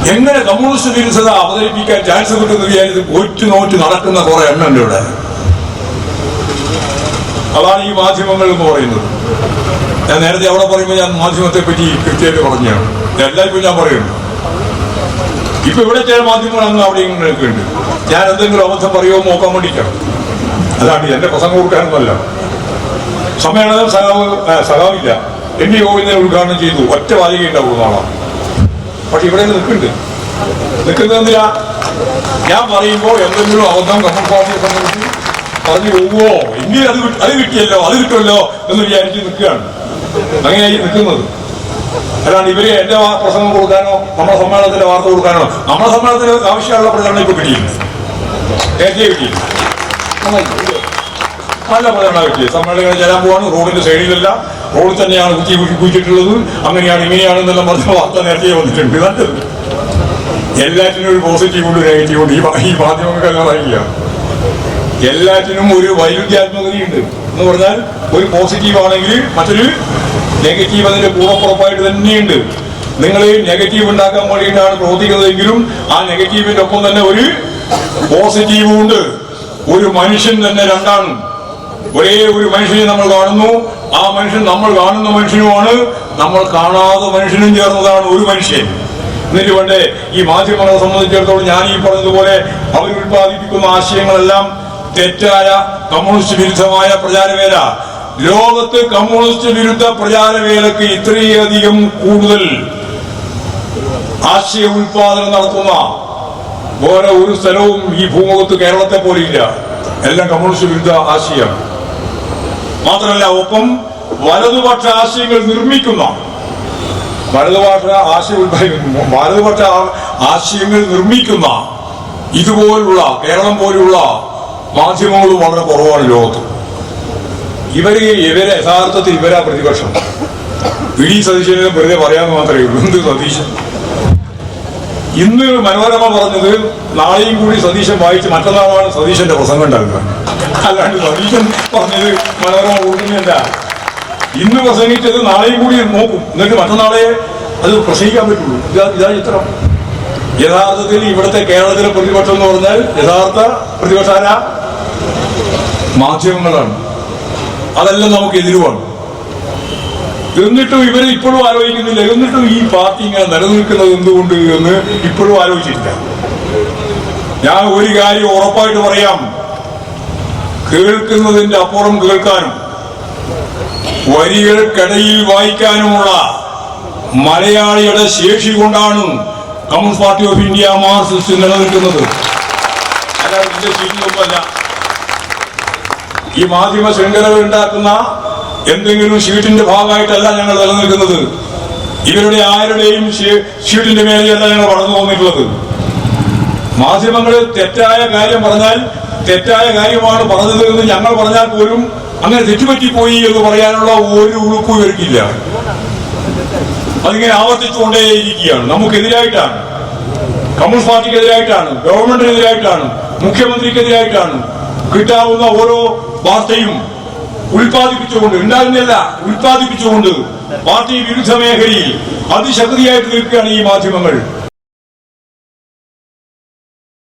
എങ്ങനെ കമ്മ്യൂണിസ്റ്റ് വിരുദ്ധത അവതരിപ്പിക്കാൻ ചാൻസ് കിട്ടുന്ന വിചാരിച്ച് ഒറ്റുനോറ്റ് നടക്കുന്ന കുറെ എണ്ണുണ്ട് ഇവിടെ. അതാണ് ഈ മാധ്യമങ്ങൾ എന്ന് പറയുന്നത്. ഞാൻ നേരത്തെ അവിടെ പറയുമ്പോൾ ഞാൻ മാധ്യമത്തെ പറ്റി കൃത്യമായിട്ട് പറഞ്ഞാണ്, എല്ലാവർക്കും ഞാൻ പറയുന്നു. ഇപ്പൊ ഇവിടെ ചില മാധ്യമങ്ങൾ അങ്ങ് അവിടെ ഇങ്ങനെയൊക്കെ ഉണ്ട്. ഞാൻ എന്തെങ്കിലും അബദ്ധം പറയുമോ നോക്കാൻ വേണ്ടിയിട്ടാണ്. അതാണ് എന്റെ പ്രസംഗം കൊടുക്കാനൊന്നുമല്ല. സമ്മേളനം സഖാവില്ല എം.വി. ഗോവിന്ദനെ ഉദ്ഘാടനം ചെയ്തു, ഒറ്റ വാലിക ഉണ്ടാവും നാളെ. പക്ഷെ ഇവിടെ നിൽക്കുന്നതെന്തിനാ? ഞാൻ പറയുമ്പോൾ എന്തെങ്കിലും അബദ്ധം കമ്മ്യൂണിസ്റ്റ് പാർട്ടിയെ സംബന്ധിച്ച് പറഞ്ഞു പോവോ, എങ്കിൽ അത് കിട്ടിയല്ലോ, അത് കിട്ടുമല്ലോ എന്ന് വിചാരിച്ച് നിൽക്കുകയാണ്. അങ്ങനെയായി നിൽക്കുന്നത്. അല്ലാണ്ട് ഇവര് എന്റെ പ്രസംഗം കൊടുക്കാനോ നമ്മുടെ സമ്മേളനത്തിന്റെ വാർത്ത കൊടുക്കാനോ, നമ്മുടെ സമ്മേളനത്തിന് ആവശ്യമുള്ള പ്രചരണം ഇപ്പൊ കിട്ടിയില്ല, നേരത്തെ കിട്ടിയില്ല. നല്ല പ്രചരണം കിട്ടിയത്. സമ്മേളനങ്ങൾ ചെല്ലാൻ പോവാണ്, റോഡിന്റെ സൈഡിലല്ല, റോഡിൽ തന്നെയാണ് കുഴിച്ചിട്ടുള്ളത്, അങ്ങനെയാണ് ഇങ്ങനെയാണെന്നെല്ലാം പറഞ്ഞ വാർത്ത നേരത്തെ വന്നിട്ടുണ്ട്. നല്ലത്. എല്ലാറ്റിനും ഒരു പോസിറ്റീവ് ഉണ്ട്, നെഗറ്റീവ് ഉണ്ട്. ഈ മാധ്യമങ്ങൾക്കെല്ലാം അറിയില്ല. എല്ലാറ്റിനും ഒരു വൈരുദ്ധ്യാത്മകതയുണ്ട് എന്ന് പറഞ്ഞാൽ, ഒരു പോസിറ്റീവ് ആണെങ്കിൽ മറ്റൊരു നെഗറ്റീവ് അതിന്റെ പൂർവ്വപ്പുറപ്പായിട്ട് തന്നെയുണ്ട്. നിങ്ങൾ നെഗറ്റീവ് ഉണ്ടാക്കാൻ വേണ്ടിയിട്ടാണ് പ്രവർത്തിക്കുന്നതെങ്കിലും ആ നെഗറ്റീവിന്റെ ഒപ്പം തന്നെ ഒരു പോസിറ്റീവും ഉണ്ട്. ഒരു മനുഷ്യൻ തന്നെ രണ്ടാണ്. ഒരേ ഒരു മനുഷ്യനെ നമ്മൾ കാണുന്നു, ആ മനുഷ്യൻ നമ്മൾ കാണുന്ന മനുഷ്യനുമാണ്, നമ്മൾ കാണാത്ത മനുഷ്യനും ചേർന്നതാണ് ഒരു മനുഷ്യൻ. എന്നിട്ട് വേണ്ടേ ഈ മാധ്യമങ്ങളെ സംബന്ധിച്ചിടത്തോളം ഞാൻ ഈ പറഞ്ഞതുപോലെ അവർ ഉത്പാദിപ്പിക്കുന്ന ആശയങ്ങളെല്ലാം തെറ്റായ കമ്മ്യൂണിസ്റ്റ് വിരുദ്ധമായ പ്രചാരവേല. ലോകത്ത് കമ്മ്യൂണിസ്റ്റ് വിരുദ്ധ പ്രചാരവേലക്ക് ഇത്രയധികം കൂടുതൽ ആശയ ഉത്പാദനം നടത്തുന്ന വേറെ ഒരു സ്ഥലവും ഈ ഭൂമുഖത്ത് കേരളത്തെ പോലെയില്ല. എല്ലാം കമ്മ്യൂണിസ്റ്റ് വിരുദ്ധ ആശയം മാത്രമല്ല, ഒപ്പം വലതുപക്ഷ ആശയങ്ങൾ നിർമ്മിക്കുന്ന വലതുപക്ഷ ആശയങ്ങൾ നിർമ്മിക്കുന്ന ഇതുപോലുള്ള കേരളം പോലുള്ള മാധ്യമങ്ങളും വളരെ കുറവാണ് ലോകത്ത്. ഇവരെ യഥാർത്ഥത്തിൽ ഇവരാ പ്രതിപക്ഷം. വി.ഡി. സതീശനെ വെറുതെ പറയാമെന്ന് മാത്രമേ ഉള്ളൂ. എന്ത് സതീശൻ? ഇന്ന് മനോരമ പറഞ്ഞത് നാളെയും കൂടി സതീശൻ വായിച്ച് മറ്റന്നാളാണ് സതീശന്റെ പ്രസംഗം ഉണ്ടാകുക. അല്ലാണ്ട് സതീശൻ പറഞ്ഞത് മനോരമ കൊടുക്കുന്നില്ല. ഇന്ന് പ്രസംഗിച്ചത് നാളെയും കൂടി നോക്കും, എന്നിട്ട് മറ്റന്നാളെ അത് പ്രസംഗിക്കാൻ പറ്റുള്ളൂ. ഇതാ ചിത്രം. യഥാർത്ഥത്തിൽ ഇവിടുത്തെ കേരളത്തിലെ പ്രതിപക്ഷം എന്ന് പറഞ്ഞാൽ യഥാർത്ഥ പ്രതിപക്ഷാര മാധ്യമങ്ങളാണ്. അതെല്ലാം നമുക്ക് എതിരുവാണ്. എന്നിട്ടും ഇവര് ഇപ്പോഴും ആലോചിക്കുന്നില്ല. എന്നിട്ടും ഈ പാർട്ടി ഇങ്ങനെ നിലനിൽക്കുന്നത് എന്തുകൊണ്ട് എന്ന് ഇപ്പോഴും ആലോചിച്ചിട്ടില്ല. ഞാൻ ഒരു കാര്യം ഉറപ്പായിട്ട് പറയാം, കേൾക്കുന്നതിന്റെ അപ്പുറം കേൾക്കാനും വരികൾക്കിടയിൽ വായിക്കാനുമുള്ള മലയാളിയുടെ ശേഷി കൊണ്ടാണ് communist party of India Marxist നിലനിൽക്കുന്നത്. അല്ലാതെ ശേഷിയൊന്നുമല്ല. ഈ മാധ്യമ ശൃംഖലകൾ ഉണ്ടാക്കുന്ന എന്തെങ്കിലും ഷീറ്റിന്റെ ഭാഗമായിട്ടല്ല ഞങ്ങൾ നിലനിൽക്കുന്നത്. ഇവരുടെ ആരുടെയും ഷീറ്റിന്റെ മേലെയല്ല ഞങ്ങൾ വളർന്നു വന്നിട്ടുള്ളത്. മാധ്യമങ്ങൾ തെറ്റായ കാര്യം പറഞ്ഞാൽ തെറ്റായ കാര്യമാണ് പറഞ്ഞത് എന്ന് ഞങ്ങൾ പറഞ്ഞാൽ പോലും അങ്ങനെ തെറ്റുപറ്റിപ്പോയി എന്ന് പറയാനുള്ള ഒരു ഉളുപ്പും ഇവർക്കില്ല. അതിങ്ങനെ ആവർത്തിച്ചുകൊണ്ടേയിരിക്കുകയാണ്. നമുക്കെതിരായിട്ടാണ്, കമ്മ്യൂണിസ്റ്റ് പാർട്ടിക്കെതിരായിട്ടാണ്, ഗവൺമെന്റിനെതിരായിട്ടാണ്, മുഖ്യമന്ത്രിക്കെതിരായിട്ടാണ്. കിട്ടാവുന്ന ഓരോ വാർത്തയും ഉൽപ്പാദിപ്പിച്ചുകൊണ്ട്, ഉണ്ടാകുന്നില്ല ഉൽപ്പാദിപ്പിച്ചുകൊണ്ട് പാർട്ടി വിരുദ്ധ മേഖലയിൽ അതിശക്തിയായിട്ട് നിൽക്കുകയാണ് ഈ മാധ്യമങ്ങൾ.